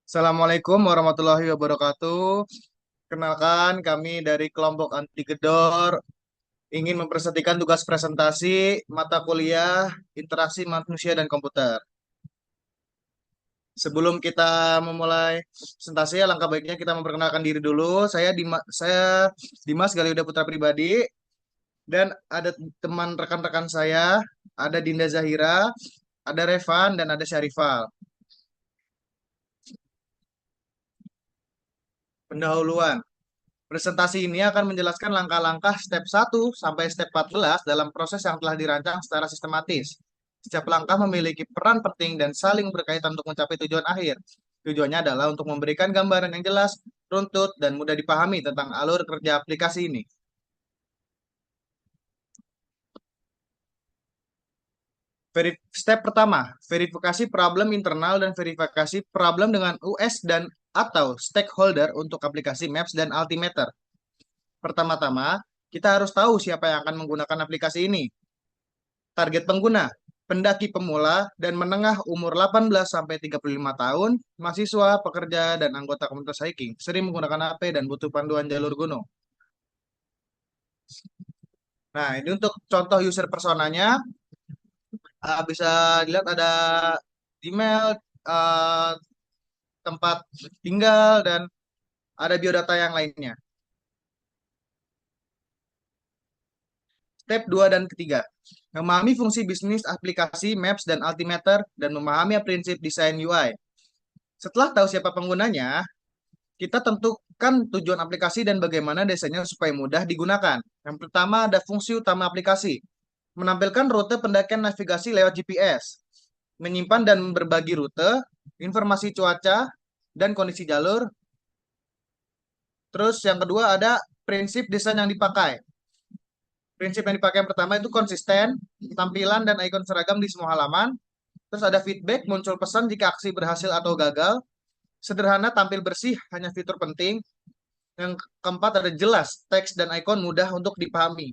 Assalamualaikum warahmatullahi wabarakatuh. Kenalkan, kami dari kelompok anti gedor ingin mempresentasikan tugas presentasi mata kuliah interaksi manusia dan komputer. Sebelum kita memulai presentasi, alangkah baiknya kita memperkenalkan diri dulu. Saya Dimas Galiuda Putra Pribadi dan ada teman rekan-rekan saya, ada Dinda Zahira, ada Revan dan ada Syarifal. Pendahuluan. Presentasi ini akan menjelaskan langkah-langkah step 1 sampai step 14 dalam proses yang telah dirancang secara sistematis. Setiap langkah memiliki peran penting dan saling berkaitan untuk mencapai tujuan akhir. Tujuannya adalah untuk memberikan gambaran yang jelas, runtut, dan mudah dipahami tentang alur kerja aplikasi ini. Step pertama, verifikasi problem internal dan verifikasi problem dengan US dan atau stakeholder untuk aplikasi Maps dan Altimeter. Pertama-tama, kita harus tahu siapa yang akan menggunakan aplikasi ini. Target pengguna, pendaki pemula dan menengah umur 18 sampai 35 tahun, mahasiswa, pekerja, dan anggota komunitas hiking, sering menggunakan HP dan butuh panduan jalur gunung. Nah, ini untuk contoh user personanya, bisa dilihat ada email, eh, tempat tinggal, dan ada biodata yang lainnya. Step 2 dan ketiga, memahami fungsi bisnis aplikasi Maps dan Altimeter dan memahami prinsip desain UI. Setelah tahu siapa penggunanya, kita tentukan tujuan aplikasi dan bagaimana desainnya supaya mudah digunakan. Yang pertama ada fungsi utama aplikasi, menampilkan rute pendakian navigasi lewat GPS, menyimpan dan berbagi rute, informasi cuaca, dan kondisi jalur. Terus yang kedua ada prinsip desain yang dipakai. Prinsip yang dipakai yang pertama itu konsisten, tampilan dan ikon seragam di semua halaman. Terus ada feedback, muncul pesan jika aksi berhasil atau gagal. Sederhana, tampil bersih, hanya fitur penting. Yang keempat ada jelas, teks dan ikon mudah untuk dipahami.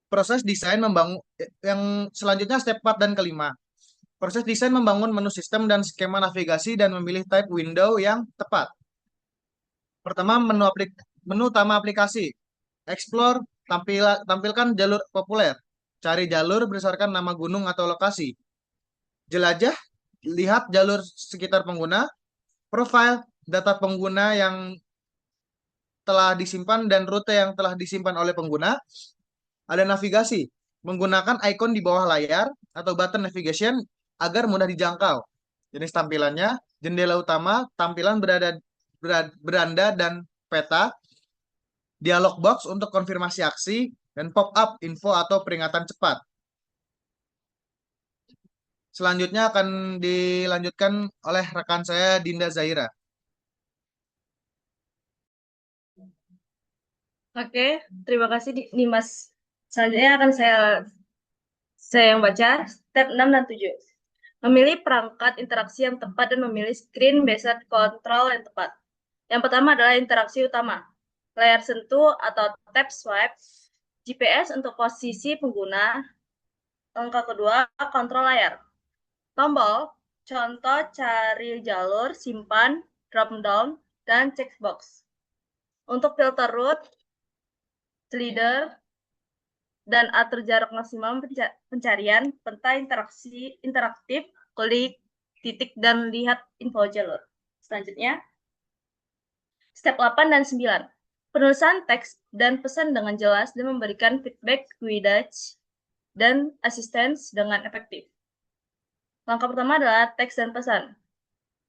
Proses desain membangun yang selanjutnya step 4 dan kelima. Proses desain membangun menu sistem dan skema navigasi dan memilih type window yang tepat. Pertama, menu utama aplikasi. Explore, tampilkan jalur populer. Cari jalur berdasarkan nama gunung atau lokasi. Jelajah, lihat jalur sekitar pengguna. Profile, data pengguna yang telah disimpan dan rute yang telah disimpan oleh pengguna. Ada navigasi, menggunakan ikon di bawah layar atau button navigation agar mudah dijangkau. Jenis tampilannya, jendela utama, tampilan beranda dan peta, dialog box untuk konfirmasi aksi, dan pop-up info atau peringatan cepat. Selanjutnya akan dilanjutkan oleh rekan saya Dinda Zaira. Oke, terima kasih Dimas. Selanjutnya akan saya yang baca step 6 dan 7. Memilih perangkat interaksi yang tepat dan memilih screen based control yang tepat. Yang pertama adalah interaksi utama. Layar sentuh atau tap swipe, GPS untuk posisi pengguna. Langkah kedua, kontrol layar. Tombol, contoh cari jalur, simpan, drop down, dan checkbox. Untuk filter route, slider, dan atur jarak maksimal pencarian, peta interaktif, klik titik dan lihat info jalur. Selanjutnya, step 8 dan 9. Penulisan teks dan pesan dengan jelas dan memberikan feedback guidance dan assistance dengan efektif. Langkah pertama adalah teks dan pesan.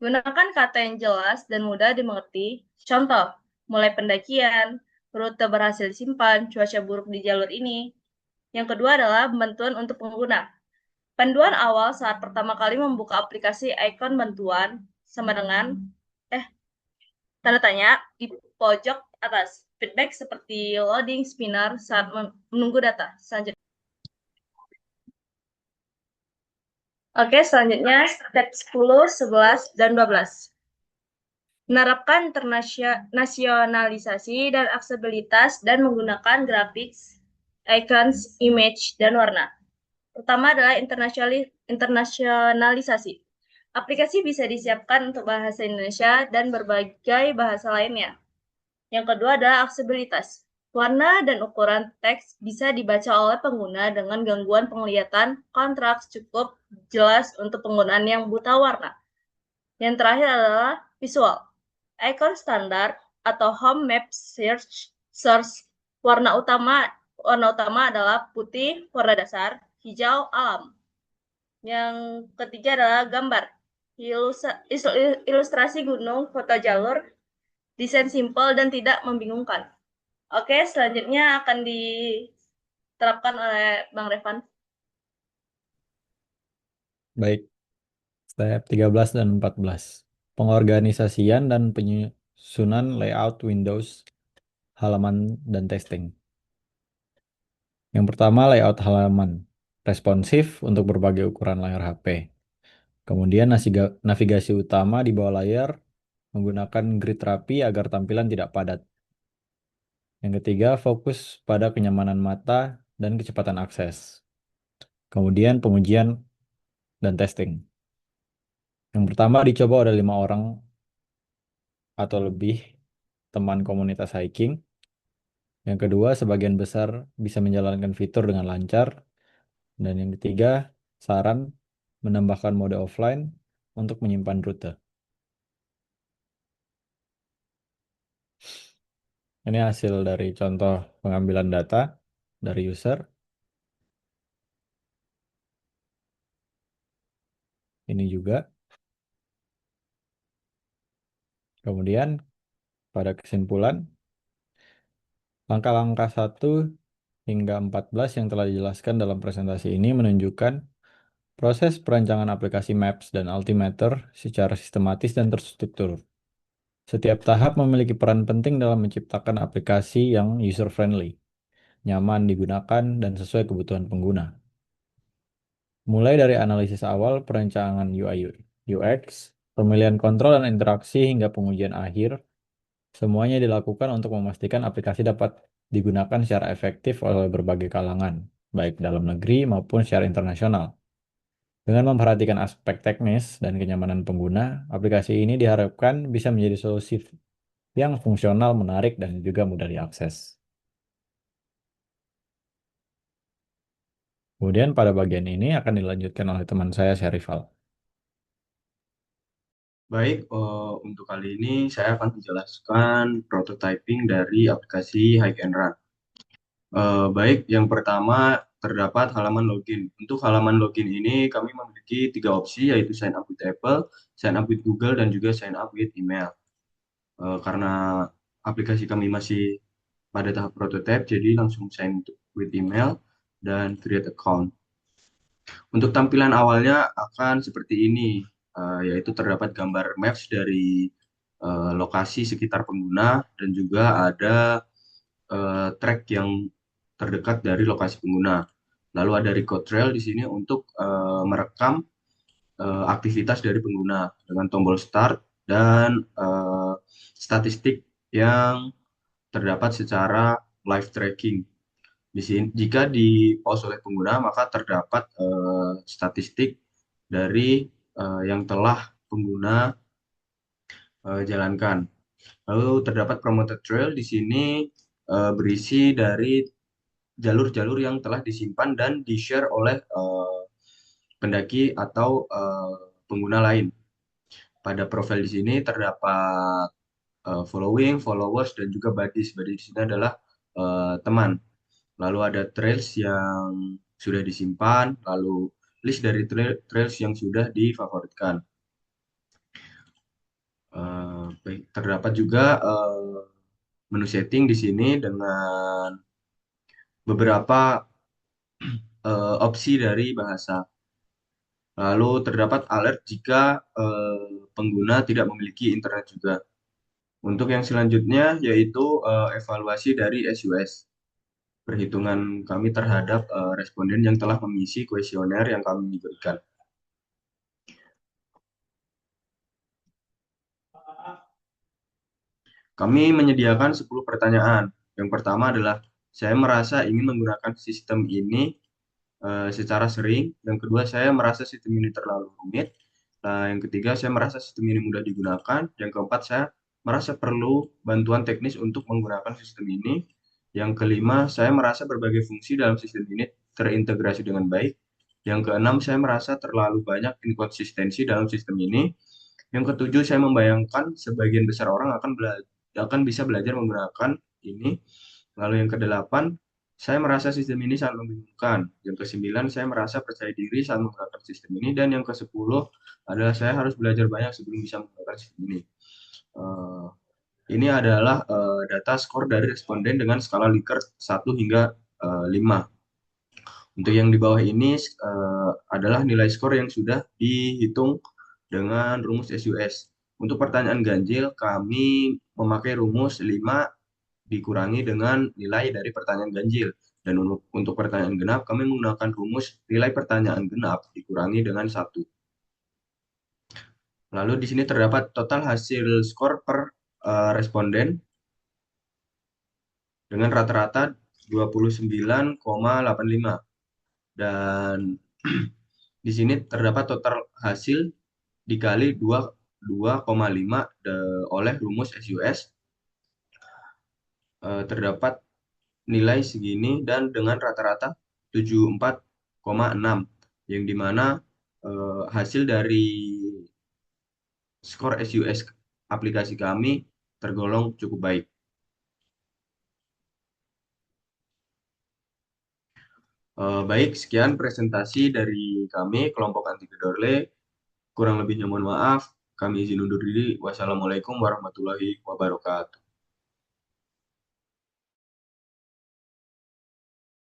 Gunakan kata yang jelas dan mudah dimengerti. Contoh, mulai pendakian, rute berhasil disimpan, cuaca buruk di jalur ini. Yang kedua adalah bantuan untuk pengguna. Panduan awal saat pertama kali membuka aplikasi ikon bantuan sama dengan tanda tanya di pojok atas. Feedback seperti loading spinner saat menunggu data. Selanjutnya. Oke, selanjutnya step 10, 11, dan 12. Menerapkan internasionalisasi dan aksesibilitas dan menggunakan grafis, icons, image, dan warna. Pertama adalah internasionalisasi. Aplikasi bisa disiapkan untuk bahasa Indonesia dan berbagai bahasa lainnya. Yang kedua adalah aksesibilitas. Warna dan ukuran teks bisa dibaca oleh pengguna dengan gangguan penglihatan, kontras cukup jelas untuk penggunaan yang buta warna. Yang terakhir adalah visual. Icon standar atau home map search warna utama adalah putih warna dasar, hijau alam. Yang ketiga adalah gambar. Ilustrasi gunung, foto jalur, desain simpel dan tidak membingungkan. Oke, selanjutnya akan diterapkan oleh Bang Revan. Baik, step 13 dan 14. Pengorganisasian dan penyusunan layout Windows, halaman, dan testing. Yang pertama, layout halaman. Responsif untuk berbagai ukuran layar HP. Kemudian navigasi utama di bawah layar menggunakan grid rapi agar tampilan tidak padat. Yang ketiga, fokus pada kenyamanan mata dan kecepatan akses. Kemudian pengujian dan testing. Yang pertama dicoba oleh 5 orang atau lebih teman komunitas hiking. Yang kedua, sebagian besar bisa menjalankan fitur dengan lancar. Dan yang ketiga, saran menambahkan mode offline untuk menyimpan rute. Ini hasil dari contoh pengambilan data dari user. Ini juga. Kemudian pada kesimpulan, langkah-langkah 1 hingga 14 yang telah dijelaskan dalam presentasi ini menunjukkan proses perancangan aplikasi Maps dan Altimeter secara sistematis dan terstruktur. Setiap tahap memiliki peran penting dalam menciptakan aplikasi yang user-friendly, nyaman digunakan, dan sesuai kebutuhan pengguna. Mulai dari analisis awal, perencanaan UI UX, pemilihan kontrol dan interaksi hingga pengujian akhir, semuanya dilakukan untuk memastikan aplikasi dapat digunakan secara efektif oleh berbagai kalangan, baik dalam negeri maupun secara internasional. Dengan memperhatikan aspek teknis dan kenyamanan pengguna, aplikasi ini diharapkan bisa menjadi solusi yang fungsional, menarik, dan juga mudah diakses. Kemudian pada bagian ini akan dilanjutkan oleh teman saya, Syarifal. Baik, untuk kali ini saya akan menjelaskan prototyping dari aplikasi Hike and Run. Baik, yang pertama terdapat halaman login. Untuk halaman login ini kami memiliki 3 opsi, yaitu sign up with Apple, sign up with Google, dan juga sign up with email. Karena aplikasi kami masih pada tahap prototype, jadi langsung sign with email dan create account. Untuk tampilan awalnya akan seperti ini, yaitu terdapat gambar maps dari lokasi sekitar pengguna dan juga ada track yang terdekat dari lokasi pengguna. Lalu ada record trail di sini untuk merekam aktivitas dari pengguna dengan tombol start dan statistik yang terdapat secara live tracking. Di sini, jika di-pause oleh pengguna, maka terdapat statistik dari yang telah pengguna jalankan. Lalu terdapat promoted trail di sini berisi dari jalur-jalur yang telah disimpan dan di-share oleh pendaki atau pengguna lain. Pada profil di sini terdapat following, followers, dan juga buddies. Buddies di sini adalah teman. Lalu ada trails yang sudah disimpan, lalu list dari trails yang sudah difavoritkan. Terdapat juga menu setting di sini dengan beberapa opsi dari bahasa. Lalu terdapat alert jika pengguna tidak memiliki internet juga. Untuk yang selanjutnya yaitu evaluasi dari SUS. Perhitungan kami terhadap responden yang telah mengisi kuesioner yang kami berikan. Kami menyediakan 10 pertanyaan. Yang pertama adalah, saya merasa ingin menggunakan sistem ini secara sering. Yang kedua, saya merasa sistem ini terlalu rumit. Nah, yang ketiga, saya merasa sistem ini mudah digunakan. Yang keempat, saya merasa perlu bantuan teknis untuk menggunakan sistem ini. Yang kelima, saya merasa berbagai fungsi dalam sistem ini terintegrasi dengan baik. Yang keenam, saya merasa terlalu banyak inkonsistensi dalam sistem ini. Yang ketujuh, saya membayangkan sebagian besar orang akan bisa belajar menggunakan ini. Lalu yang kedelapan, saya merasa sistem ini sangat membingungkan. Yang kesembilan, saya merasa percaya diri saat menggunakan sistem ini. Dan yang kesepuluh adalah saya harus belajar banyak sebelum bisa menggunakan sistem ini. Eh, ini adalah data skor dari responden dengan skala Likert 1 hingga 5. Untuk yang di bawah ini adalah nilai skor yang sudah dihitung dengan rumus SUS. Untuk pertanyaan ganjil, kami memakai rumus 5 dikurangi dengan nilai dari pertanyaan ganjil. Dan untuk pertanyaan genap, kami menggunakan rumus nilai pertanyaan genap dikurangi dengan 1. Lalu di sini terdapat total hasil skor per responden dengan rata-rata 29,85. Dan di sini terdapat total hasil dikali 2,5 oleh rumus SUS. Terdapat nilai segini dan dengan rata-rata 74,6, yang dimana hasil dari skor SUS aplikasi kami tergolong cukup baik. Baik, sekian presentasi dari kami, kelompok anti gedorle. Kurang lebihnya mohon maaf. Kami izin undur diri. Wassalamualaikum warahmatullahi wabarakatuh.